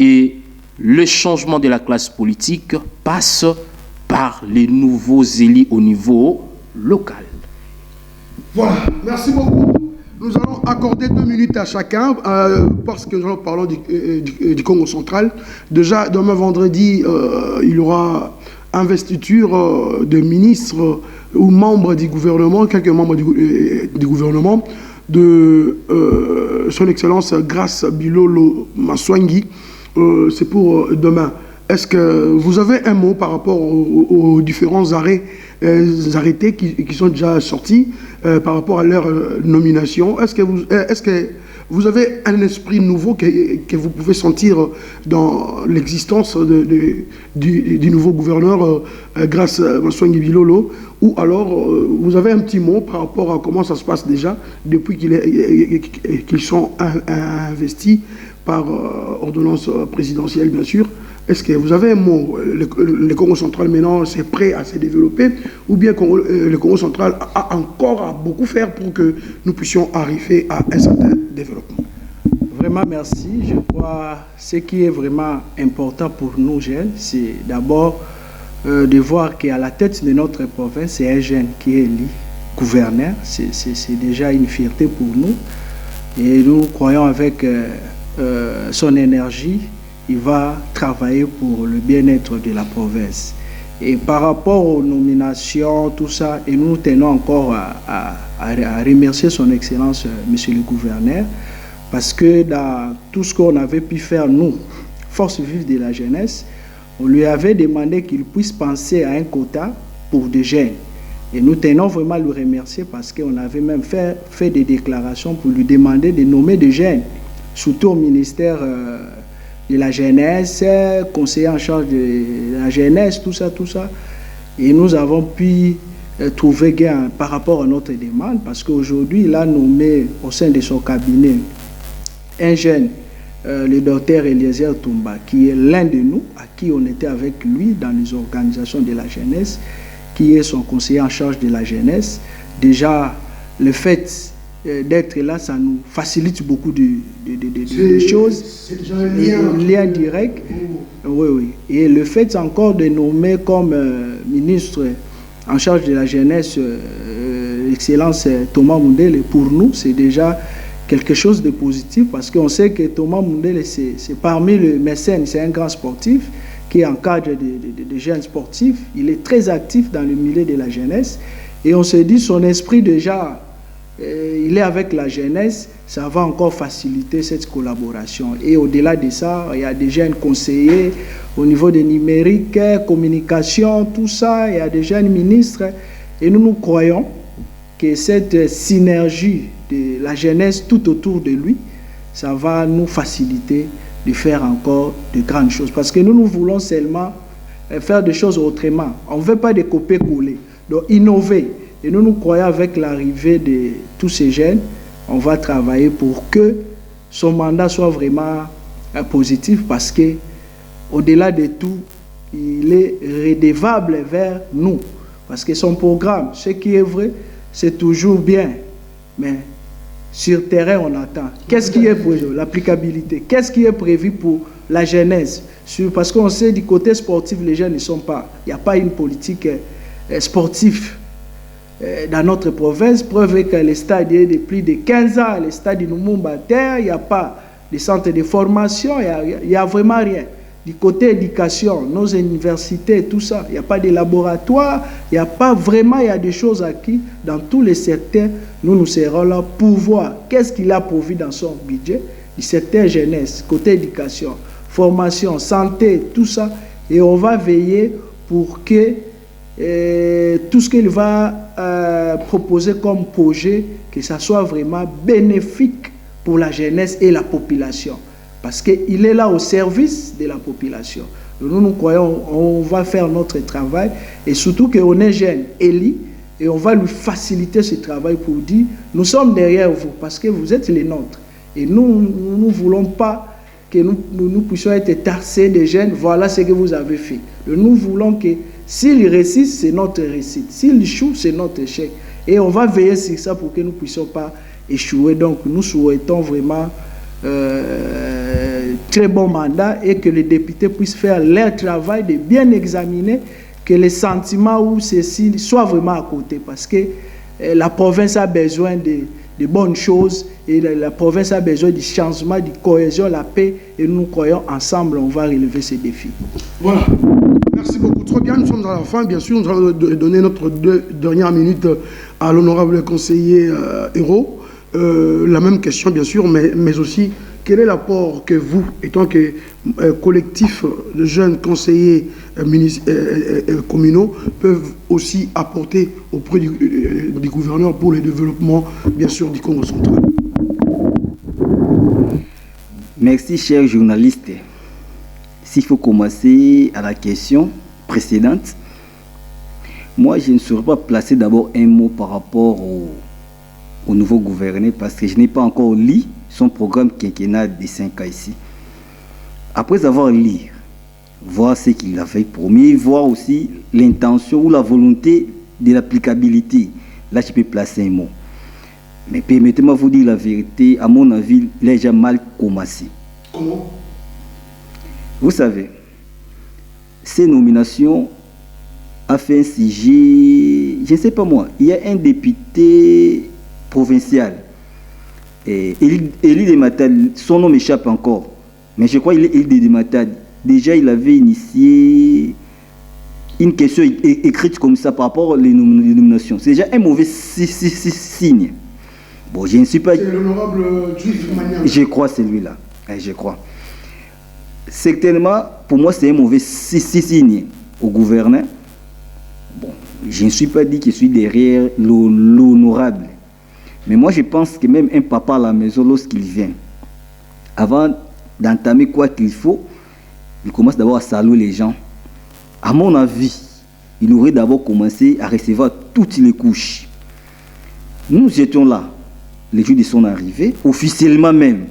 et le changement de la classe politique passe par les nouveaux élus au niveau local. Voilà, merci beaucoup. Nous allons accorder 2 minutes à chacun parce que nous parlons du Congo central. Déjà, demain vendredi, il y aura investiture de ministres ou membres du gouvernement, quelques membres du gouvernement, de son Excellence Grace Bilolo Maswangi. C'est pour demain. Est-ce que vous avez un mot par rapport aux différents arrêtés qui sont déjà sortis par rapport à leur nomination? Est-ce que vous avez un esprit nouveau que vous pouvez sentir dans l'existence du nouveau gouverneur Grace Maswangi Bilolo? Ou alors vous avez un petit mot par rapport à comment ça se passe déjà depuis qu'ils sont investis par ordonnance présidentielle, bien sûr? Est-ce que vous avez un mot? Le Congo central, maintenant, c'est prêt à se développer? Ou bien le Congo central a encore à beaucoup faire pour que nous puissions arriver à un certain développement? Vraiment, merci. Je crois que ce qui est vraiment important pour nous, jeunes, c'est d'abord de voir qu'à la tête de notre province, c'est un jeune qui est élu gouverneur. C'est déjà une fierté pour nous. Et nous croyons avec son énergie, il va travailler pour le bien-être de la province. Et par rapport aux nominations, tout ça, et nous tenons encore à remercier son Excellence, Monsieur le Gouverneur, parce que dans tout ce qu'on avait pu faire, nous, Force vive de la jeunesse, on lui avait demandé qu'il puisse penser à un quota pour des jeunes. Et nous tenons vraiment à le remercier parce qu'on avait même fait des déclarations pour lui demander de nommer des jeunes, surtout au ministère de la jeunesse, conseiller en charge de la jeunesse, tout ça. Et nous avons pu trouver gain par rapport à notre demande parce qu'aujourd'hui, il a nommé au sein de son cabinet un jeune, le docteur Eliezer Toumba, qui est l'un de nous, à qui on était avec lui dans les organisations de la jeunesse, qui est son conseiller en charge de la jeunesse. Déjà, le fait d'être là, ça nous facilite beaucoup de choses. C'est déjà un lien direct. Oui. Et le fait encore de nommer comme ministre en charge de la jeunesse l'excellence Thomas Mundele, pour nous, c'est déjà quelque chose de positif parce qu'on sait que Thomas Mundele, c'est parmi les mécènes, c'est un grand sportif qui encadre des jeunes sportifs. Il est très actif dans le milieu de la jeunesse et on se dit son esprit déjà, il est avec la jeunesse, ça va encore faciliter cette collaboration. Et au-delà de ça, il y a des jeunes conseillers au niveau des numériques, communication, tout ça, il y a des jeunes ministres et nous croyons que cette synergie de la jeunesse tout autour de lui, ça va nous faciliter de faire encore de grandes choses. Parce que nous voulons seulement faire des choses autrement. On ne veut pas de copier-coller, donc innover. Et nous croyons avec l'arrivée de tous ces jeunes, on va travailler pour que son mandat soit vraiment positif parce que au-delà de tout, il est redevable vers nous. Parce que son programme, ce qui est vrai, c'est toujours bien. Mais sur terrain, on attend. Qu'est-ce qui est prévu? L'applicabilité. Qu'est-ce qui est prévu pour la jeunesse? Parce qu'on sait du côté sportif, les jeunes ne sont pas. Il n'y a pas une politique sportive dans notre province. Preuve est que les stades de plus de 15 ans, les stades de Lumumba Terre, il n'y a pas de centre de formation, il n'y a vraiment rien. Du côté éducation, nos universités, tout ça, il n'y a pas de laboratoire, il n'y a pas vraiment, il y a des choses acquises dans tous les secteurs. Nous serons là pour voir qu'est-ce qu'il a prévu dans son budget, du secteur jeunesse, côté éducation, formation, santé, tout ça. Et on va veiller pour que tout ce qu'il va proposer comme projet, que ça soit vraiment bénéfique pour la jeunesse et la population. Parce qu'il est là au service de la population. Nous croyons on va faire notre travail et surtout qu'on est jeune, Eli, et on va lui faciliter ce travail pour dire nous sommes derrière vous parce que vous êtes les nôtres. Et nous ne voulons pas que nous puissions être taxés des jeunes, voilà ce que vous avez fait. Nous voulons que s'il réussit, c'est notre réussite. S'il échoue, c'est notre échec. Et on va veiller sur ça pour que nous ne puissions pas échouer. Donc nous souhaitons vraiment très bon mandat et que les députés puissent faire leur travail de bien examiner, que les sentiments ou ceci soient vraiment à côté parce que la province a besoin de bonnes choses et la province a besoin du changement, de cohésion, la paix et nous croyons ensemble on va relever ces défis. Voilà, merci beaucoup. Très bien, nous sommes à la fin. Bien sûr, nous allons donner notre dernière minute à l'honorable conseiller Hérault. La même question bien sûr, mais aussi quel est l'apport que vous, étant que collectif de jeunes conseillers communaux, peuvent aussi apporter auprès du gouverneur pour le développement bien sûr du Congo central? Merci chers journalistes. S'il faut commencer à la question précédente, moi je ne saurais pas placer d'abord un mot par rapport au nouveau gouverneur parce que je n'ai pas encore lu son programme quinquennal de 5 ans ici. Après avoir lu, voir ce qu'il avait promis, voir aussi l'intention ou la volonté de l'applicabilité, là je peux placer un mot. Mais permettez-moi de vous dire la vérité, à mon avis, il a déjà mal commencé. Comment? Vous savez, ces nominations a fait un sujet, je ne sais pas moi, il y a un député provincial, Élie de Matad, son nom m'échappe encore, mais je crois qu'il est Élie de Matad. Déjà, il avait initié une question écrite comme ça par rapport aux nominations. C'est déjà un mauvais signe. Bon, je ne suis pas... C'est l'honorable Juif Maniam. Je crois celui-là. Je crois. Certainement, pour moi, c'est un mauvais signe au gouverneur. Bon, je ne suis pas dit que je suis derrière l'honorable. Mais moi, je pense que même un papa à la maison, lorsqu'il vient, avant d'entamer quoi qu'il faut, il commence d'abord à saluer les gens. À mon avis, il aurait d'abord commencé à recevoir toutes les couches. Nous étions là, les jours de son arrivée, officiellement même.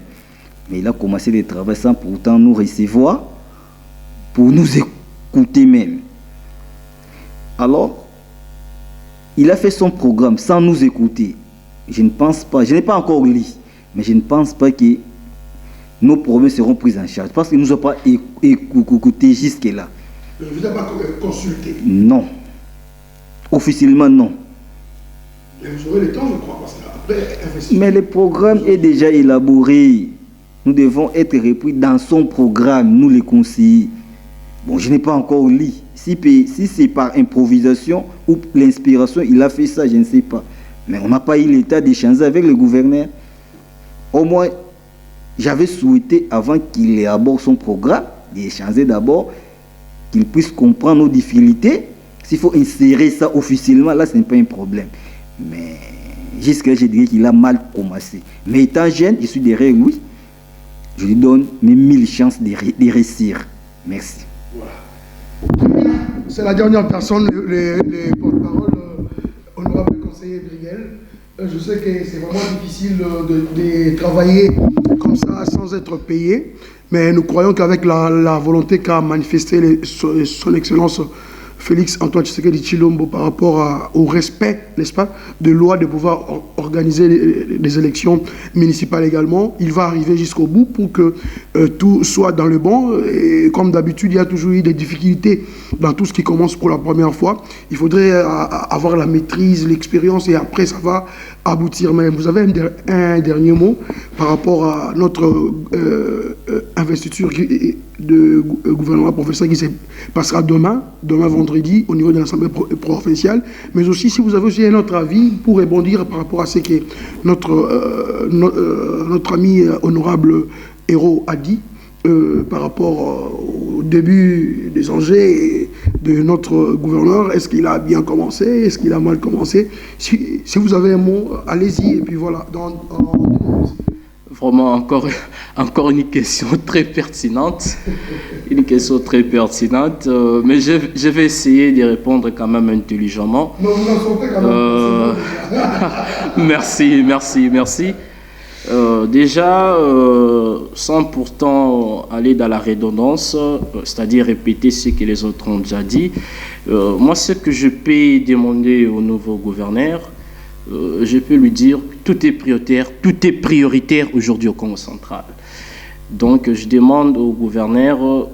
Mais il a commencé le travail sans pourtant nous recevoir, pour nous écouter même. Alors, il a fait son programme sans nous écouter. Je ne pense pas, je n'ai pas encore lu, mais je ne pense pas que nos problèmes seront pris en charge. Parce qu'il ne nous a pas écouté jusque-là. Vous n'avez pas consulté? Non. Officiellement, non. Mais vous aurez le temps, je crois, parce qu'après, investir. Mais le programme est déjà élaboré. Nous devons être repris dans son programme, nous les conseillers. Bon, je n'ai pas encore lu. Si c'est par improvisation ou l'inspiration, il a fait ça, je ne sais pas. Mais on n'a pas eu l'état d'échanger avec le gouverneur. Au moins, j'avais souhaité, avant qu'il élabore son programme, d'échanger d'abord, qu'il puisse comprendre nos difficultés. S'il faut insérer ça officiellement, là, ce n'est pas un problème. Mais jusqu'à là, je dirais qu'il a mal commencé. Mais étant jeune, je suis derrière lui. Je lui donne mes 1000 chances de réussir. Merci. Voilà. C'est la dernière personne, les porte-parole, honorable conseiller Briguel. Je sais que c'est vraiment difficile de travailler comme ça sans être payé, mais nous croyons qu'avec la volonté qu'a manifesté son Excellence Félix Antoine Tshisekedi Tshilombo par rapport au respect, n'est-ce pas, de loi de pouvoir organiser les élections municipales également. Il va arriver jusqu'au bout pour que tout soit dans le bon. Et comme d'habitude, il y a toujours eu des difficultés dans tout ce qui commence pour la première fois. Il faudrait avoir la maîtrise, l'expérience et après ça va aboutir. Mais vous avez un dernier mot par rapport à notre investiture de gouvernement professionnel qui se passera demain vendredi, au niveau de l'Assemblée provinciale, mais aussi si vous avez aussi un autre avis pour rebondir par rapport à ce que notre ami honorable Hérault a dit par rapport au début des enjeux de notre gouverneur. Est-ce qu'il a bien commencé? Est-ce qu'il a mal commencé? Si vous avez un mot, allez-y, et puis voilà. Vraiment, encore une question très pertinente. Une question très pertinente. Mais je vais essayer d'y répondre quand même intelligemment. Non, vous en sortez quand même. Merci. Déjà, sans pourtant aller dans la redondance, c'est-à-dire répéter ce que les autres ont déjà dit, moi, ce que je peux demander au nouveau gouverneur, je peux lui dire tout est prioritaire aujourd'hui au Congo central. Donc je demande au gouverneur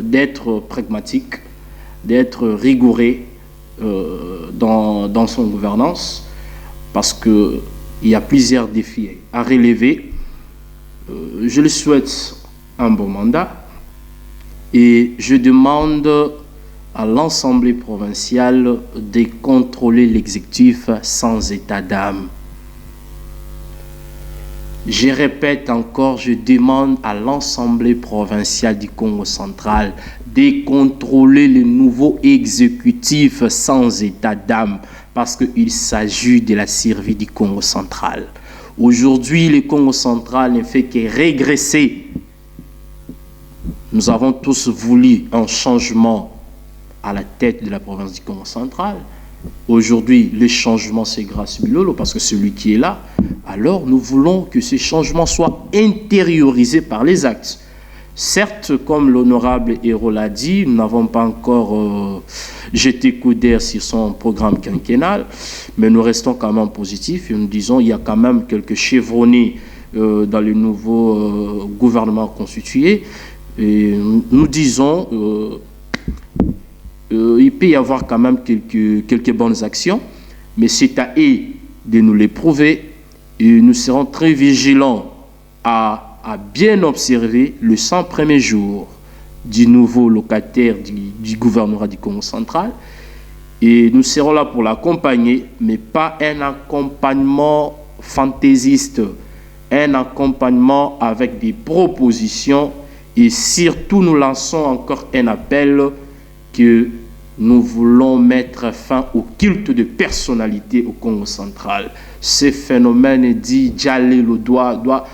d'être pragmatique, d'être rigoureux dans son gouvernance, parce qu'il y a plusieurs défis à relever. Je lui souhaite un bon mandat et je demande à l'Assemblée provinciale de contrôler l'exécutif sans état d'âme. Je répète encore, je demande à l'Assemblée provinciale du Congo central de contrôler le nouveau exécutif sans état d'âme, parce qu'il s'agit de la survie du Congo central. Aujourd'hui, le Congo central ne fait que régresser. Nous avons tous voulu un changement à la tête de la province du Congo central. Aujourd'hui, le changement, c'est grâce à Bilolo, parce que celui qui est là. Alors, nous voulons que ces changements soient intériorisés par les actes. Certes, comme l'honorable Hérault l'a dit, nous n'avons pas encore jeté coup d'air sur son programme quinquennal, mais nous restons quand même positifs et nous disons qu'il y a quand même quelques chevronnés dans le nouveau gouvernement constitué. Et nous disons il peut y avoir quand même quelques bonnes actions, mais c'est à eux de nous les prouver et nous serons très vigilants à bien observer le 100 premiers jours du nouveau locataire du gouvernement du Congo central. Et nous serons là pour l'accompagner, mais pas un accompagnement fantaisiste, un accompagnement avec des propositions. Et surtout, nous lançons encore un appel que nous voulons mettre fin au culte de personnalité au Congo central. Ce phénomène dit Djalelo doit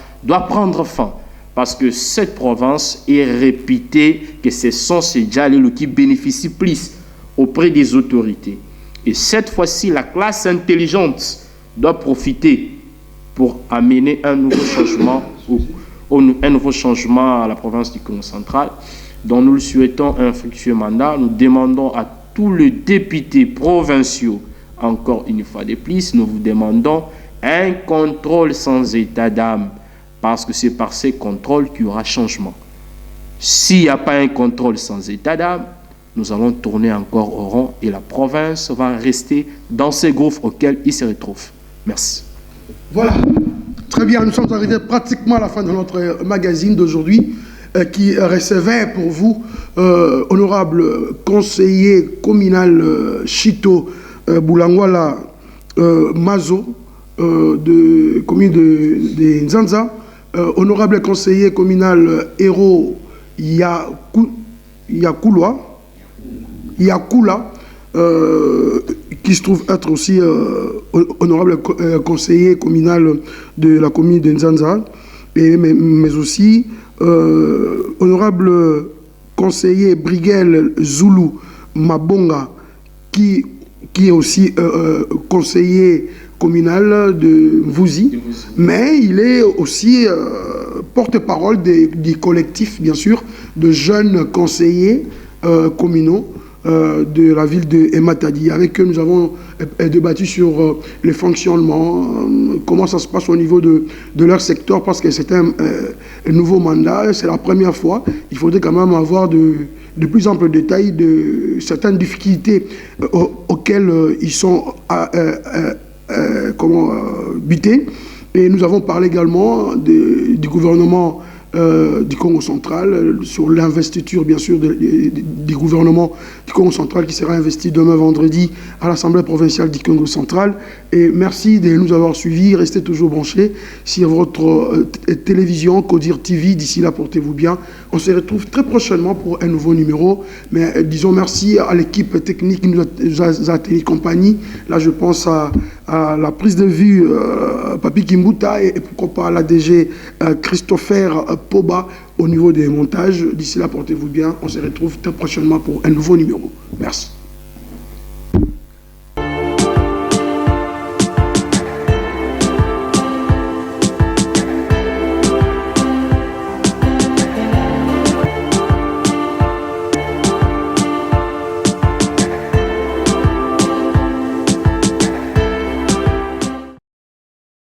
prendre fin. Parce que cette province est réputée que ce sont ces Djalelo qui bénéficient plus auprès des autorités. Et cette fois-ci, la classe intelligente doit profiter pour amener un nouveau changement à la province du Congo central, dont nous le souhaitons un fructueux mandat. Nous demandons à tous les députés provinciaux, encore une fois de plus, nous vous demandons un contrôle sans état d'âme, parce que c'est par ces contrôles qu'il y aura changement. S'il n'y a pas un contrôle sans état d'âme, nous allons tourner encore au rond et la province va rester dans ces gouffres auxquels il se retrouve. Merci. Voilà. Très bien, nous sommes arrivés pratiquement à la fin de notre magazine d'aujourd'hui qui recevait pour vous, honorable conseiller communal Chito Boulangwala Mazo, de commune de Nzanza, honorable conseiller communal Héros Yakula, qui se trouve être aussi honorable conseiller communal de la commune de Nzanza, mais aussi honorable conseiller Briguel Zulu Mabonga, qui est aussi conseiller communal de Mvouzi, mais il est aussi porte-parole du collectif, bien sûr, de jeunes conseillers communaux de la ville de Matadi. Avec eux, nous avons débattu sur les fonctionnements, comment ça se passe au niveau de leur secteur, parce que c'est un nouveau mandat, c'est la première fois. Il faudrait quand même avoir de plus amples détails de certaines difficultés auxquelles ils sont butés. Et nous avons parlé également du gouvernement du Congo central, sur l'investiture bien sûr du gouvernement du Congo central qui sera investi demain vendredi à l'Assemblée provinciale du Congo central. Et merci de nous avoir suivis, restez toujours branchés sur votre télévision Codir TV. D'ici là, portez-vous bien. On se retrouve très prochainement pour un nouveau numéro. Mais disons merci à l'équipe technique qui nous a tenu compagnie. Là, je pense à la prise de vue Papi Kimbuta et pourquoi pas à la DG Christopher Poba au niveau des montages. D'ici là, portez-vous bien. On se retrouve très prochainement pour un nouveau numéro. Merci.